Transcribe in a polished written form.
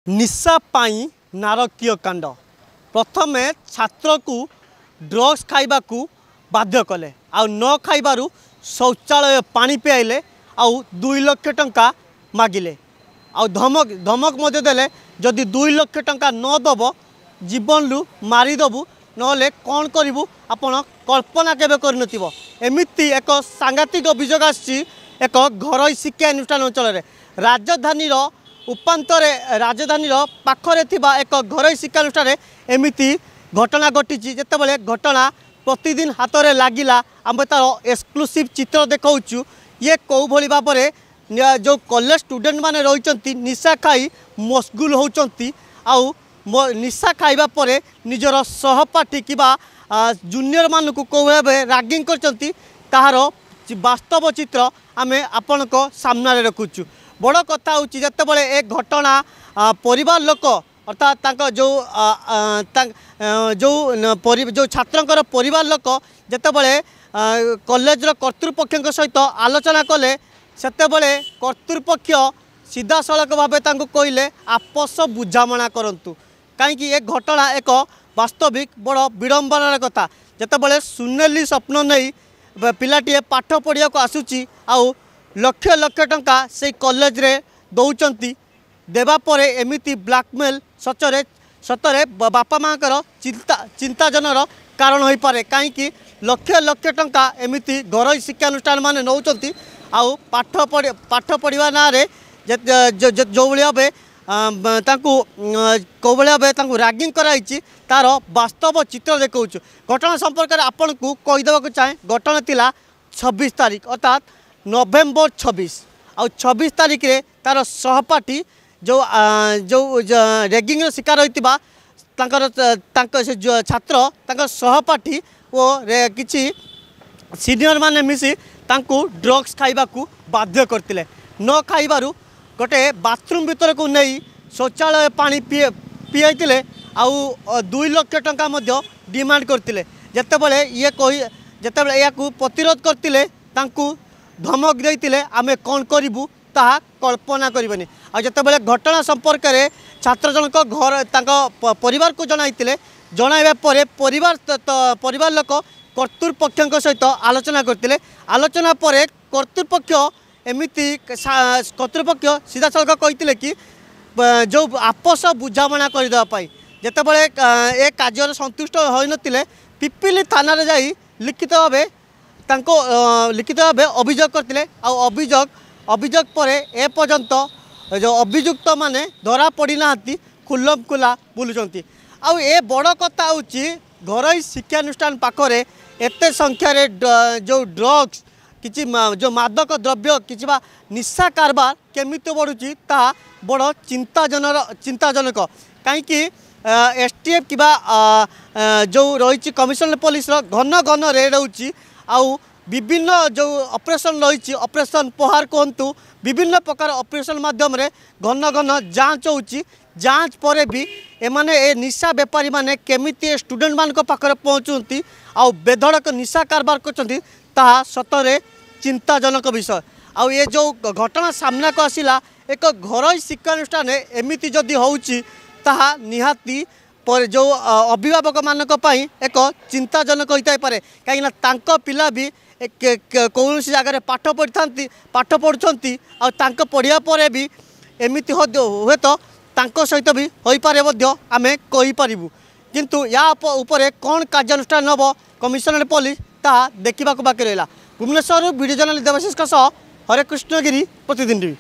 निशा पाई नारकीय कांड प्रथमे छात्र को ड्रग्स खाइबा को बाध्य कले आ न खाइबारु शौचालय पानी पियाइले आउ 2 लाख टंका मागिले आ धमक धमक मध्य देले जदि 2 लाख टंका न दब जीवन लु मारिदेबू नले कौन करू आपण कल्पना केबे करनथिबो। एमिति एक सांघातिक अभियोग आसी एक घरोई शिक्षा अनुष्ठान अंचल राजधानी उपांतरे राजधानी पाखरे थिबा एक घरोई शिक्षानुष्ठान एमिति घटना घटी जितेबाला घटना प्रतिदिन हाथ में लगिला आम तार एक्सक्लूसिव चित्र देखाऊँ ये कौ भली भाव में जो कॉलेज स्टूडेंट माने रही निशा खाई मशगुल होती आउ निशा खाइबा परे निजर सहपाठी कि जूनियर मान को कौ भाव रागिंग कर वास्तव चित्र आम आपण सामने रखुचु। बड़ कथा हूँ जितेबाला एक घटना परिवार लोक अर्थात जो जो छात्र परिवार लोक जितेबाला कॉलेज कर्तृपक्ष सहित आलोचना कले सेतेबाला कर्तृपक्ष सीधा सड़क भाव कहले आपस बुझामणा करंतु कहीं एक घटना एक वास्तविक बड़ विडंबनार कथा जितेबाला सुनेली स्वप्न नहीं पिलाटीए पाठ पढ़िया आसूची आउ लक्ष लक्ष टंका से कॉलेज रे दौरान देवापर एमिति ब्लैकमेल सचरे सतरे बापा माँ चिंताजनर कारण हो पारे कहीं लक्ष लक्ष टंका एमिति घरोई शिक्षानुष्ठान मान नौ आउ पाठ पढ़ा ना जो भाव कौ भाव रागिंग कराई तार वास्तव चित्र देखा घटना संपर्क में आपण को कहीदेक चाहे घटना थिला 26 तारीख अर्थात नवेम्बर 26 आउ 26 तारीख रे तार सहपाठी जो रेगिंग शिकार होता छात्र सहपाठी और किसी सीनियर माने मिसी तांको ड्रग्स खाइबा को बाध्य करते न खाइबारु गोटे बाथरूम भीतर को नहीं शौचालय पानी पियाइले आउ 2 लाख टंका मध्य डिमांड करते जितेबाला ये कही जितेबाला या प्रतिरोध करते धमक देते आमे कौन करूँ ताहा कल्पना करबनी आ जितेबाला घटना संपर्क में छात्र जनक घर परिवार को जनाइले जनाइबा परे परिवार लोक कर्तृपक्ष सहित आलोचना करते आलोचना पर कर्तृपक्ष एमिति कर्तृपक्ष सीधा सड़क कहते कि जो आपस बुझामणा करदेवाई जितेबाला ए कार्य संतुष्ट हो नथिले पिपिली थाना रे जाई लिखित भाव लिखित भाव अभियोग करते अभियोग पर ए पर्यंत जो अभियुक्त माने धरा पड़ी ना खुल्लम खुला बुलुचंती आउ ए बड़ कथा हूँ घरोई शिक्षानुष्ठान पाखरे एते संख्यार जो ड्रग्स किसी जो मादक द्रव्य किसी निशा कारबार केमिति बढ़ुची ता बड़ चिंताजनक कहीं एसटीएफ कि जो रही कमिशनर पुलिस घन घन रेड होची आउ विभिन्न जो ऑपरेशन रही ऑपरेशन पहाड़ कहतु विभिन्न प्रकार ऑपरेशन माध्यम घन घन जांच होची जांच पर भी एमाने ए निशा बेपारी माने केमिति स्टूडेंट मान पाखरे पहुँचती आउ बेधड़क निशा कारबार करछंती ताहा सतरे चिंताजनक विषय आउ ये जो घटना सामना को आसिला एक घरोई शिक्षानुष्ठान एमिति जदि होउची ताहा निहाती पर जो अभिभावक मानक पई एक चिंताजनक होता पारे कहीं तांको पिला भी कौन जगह पाठ पढ़ुंट आ पढ़िया पर भी एमती हुए तो सहित भी हो पारे आम कहीपर किंतु या उपरे कौन कार्यानुष्ठान हम कमिशनर पुलिस ता देखा बाकी रहा। भुवनेश्वर वीडियो जर्नलिस्ट देवाशीष हरे कृष्ण गिरी प्रतिदिन।